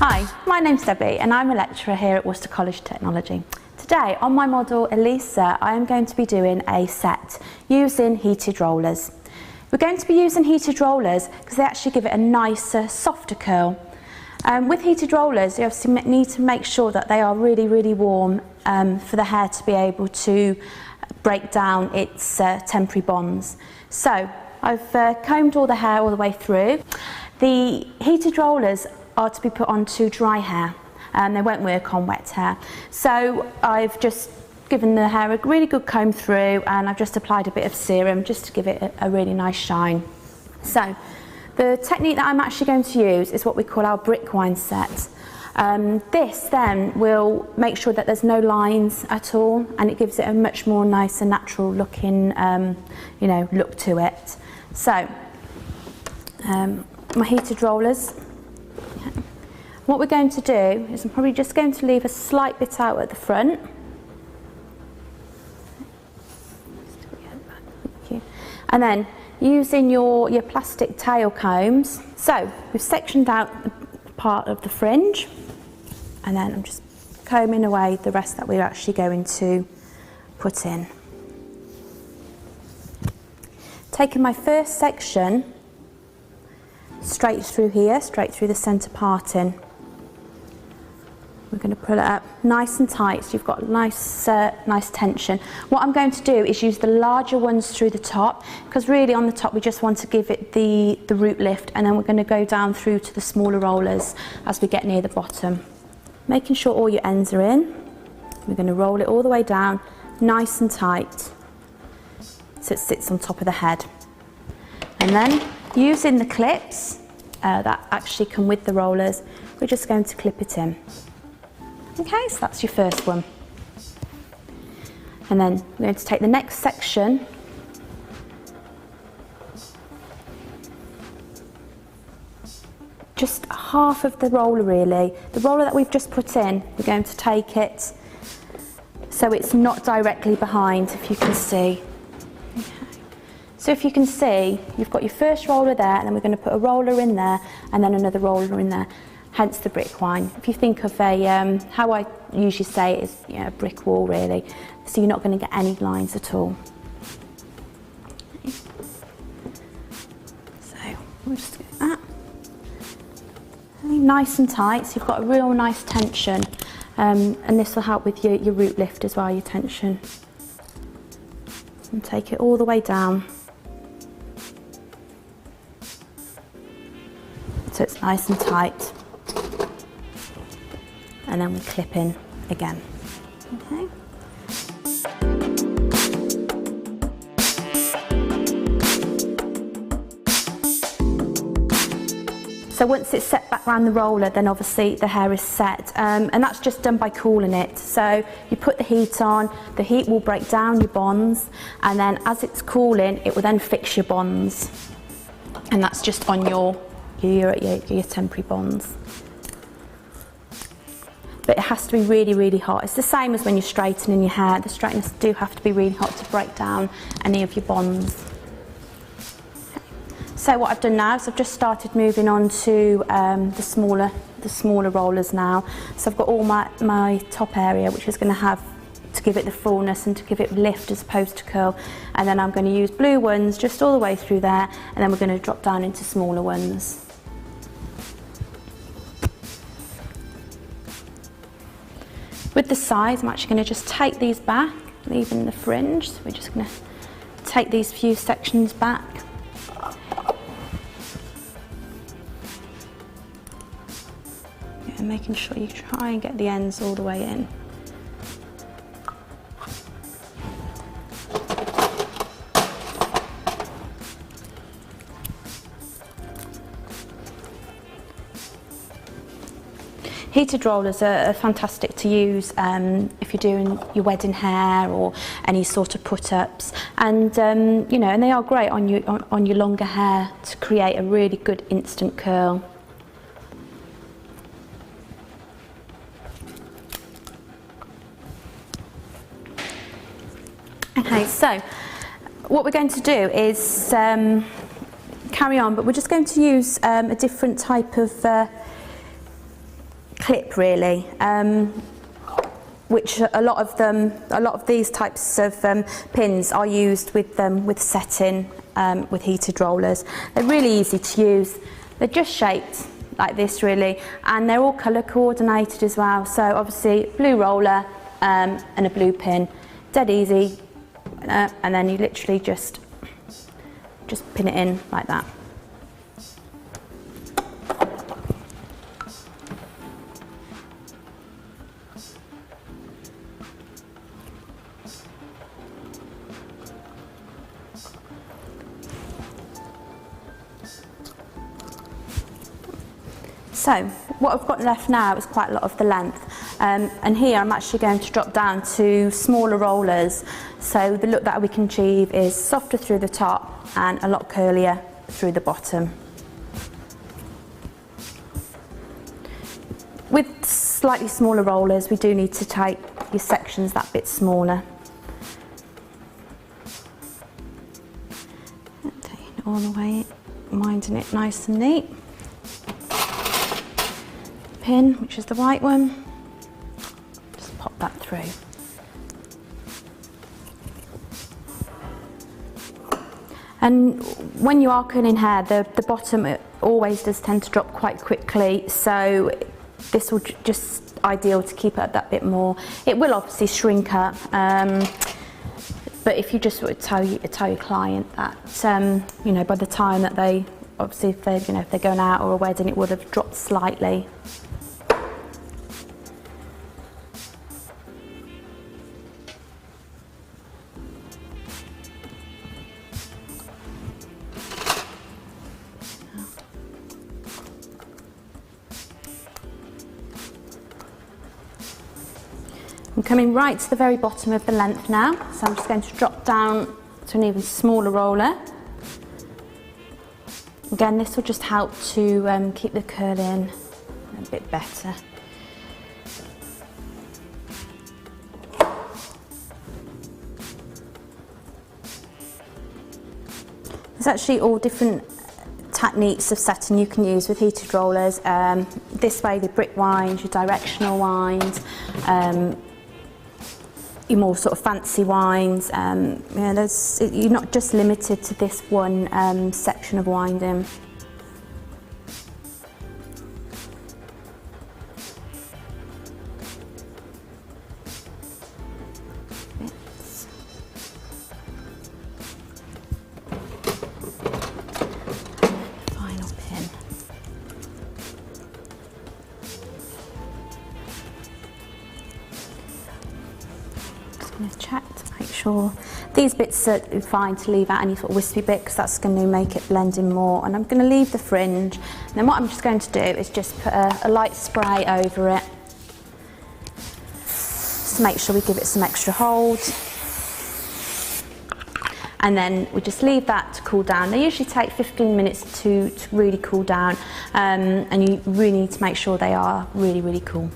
Hi, my name's Debbie and I'm a lecturer here at Worcester College of Technology. Today on my model Elisa I am going to be doing a set using heated rollers. We're going to be using heated rollers because they actually give it a nicer, softer curl. With heated rollers you obviously need to make sure that they are really warm for the hair to be able to break down its temporary bonds. So I've combed all the hair all the way through. The heated rollers are to be put onto dry hair and they won't work on wet hair. So I've just given the hair a really good comb through and I've just applied a bit of serum just to give it a really nice shine. So the technique that I'm actually going to use is what we call our brick wind set. This then will make sure that there's no lines at all and it gives it a much more nice and natural looking look to it. So my heated rollers. What we're going to do is I'm probably just going to leave a slight bit out at the front. And then using your plastic tail combs. So we've sectioned out the part of the fringe and then I'm just combing away the rest that we're actually going to put in. Taking my first section straight through here, straight through the centre parting. We're going to pull it up nice and tight so you've got nice tension. What I'm going to do is use the larger ones through the top because really on the top we just want to give it the root lift and then we're going to go down through to the smaller rollers as we get near the bottom. Making sure all your ends are in. We're going to roll it all the way down nice and tight so it sits on top of the head. And then using the clips that actually come with the rollers, we're just going to clip it in. Okay, so that's your first one. And then we're going to take the next section just half of the roller really. The roller that we've just put in, we're going to take it so it's not directly behind, if you can see. Okay. So if you can see, you've got your first roller there and then we're going to put a roller in there and then another roller in there. Hence the brick wind. If you think of a, how I usually say it is a brick wall really, so you're not going to get any lines at all. Okay. So we'll just do that. Nice and tight, so you've got a real nice tension, and this will help with your root lift as well, your tension. And take it all the way down. So it's nice and tight. And then we clip in again. Okay. So once it's set back around the roller, then obviously the hair is set, and that's just done by cooling it. So you put the heat on, the heat will break down your bonds, and then as it's cooling, it will then fix your bonds, and that's just on your temporary bonds. But it has to be really hot. It's the same as when you're straightening your hair. The straighteners do have to be really hot to break down any of your bonds. Okay. So what I've done now is I've just started moving on to the smaller rollers now. So I've got all my top area, which is going to have to give it the fullness and to give it lift as opposed to curl. And then I'm going to use blue ones just all the way through there, and then we're going to drop down into smaller ones. With the sides, I'm actually going to just take these back, leaving the fringe. So we're just going to take these few sections back. And making sure you try and get the ends all the way in. Heated rollers are fantastic to use if you're doing your wedding hair or any sort of put-ups, and and they are great on your longer hair to create a really good instant curl. Okay, so what we're going to do is carry on, but we're just going to use a different type of clip really, which a lot of these types of pins are used with setting with heated rollers. They're really easy to use. They're just shaped like this really, and they're all colour coordinated as well. So obviously blue roller and a blue pin, dead easy, and then you literally just pin it in like that. So what I've got left now is quite a lot of the length, and here I'm actually going to drop down to smaller rollers, so the look that we can achieve is softer through the top and a lot curlier through the bottom. With slightly smaller rollers, we do need to take your sections that bit smaller. Taking it all the way, minding it nice and neat. Pin, which is the white one, just pop that through. And when you are curling hair, the bottom it always does tend to drop quite quickly, so this will just ideal to keep it that bit more. It will obviously shrink up, but if you just would tell your client that you know, by the time that they obviously if they're going out or a wedding, it would have dropped slightly. I'm coming right to the very bottom of the length now, so I'm just going to drop down to an even smaller roller. Again, this will just help to keep the curl in a bit better. There's actually all different techniques of setting you can use with heated rollers. This way, the brick winds, your directional winds, your more sort of fancy winds. You're not just limited to this one section of winding. Final pin. Going to check to make sure these bits are fine to leave out any sort of wispy bit, because that's going to make it blend in more. And I'm going to leave the fringe, and then what I'm just going to do is just put a light spray over it to make sure we give it some extra hold, and then we just leave that to cool down. They usually take 15 minutes to really cool down, and you really need to make sure they are really cool.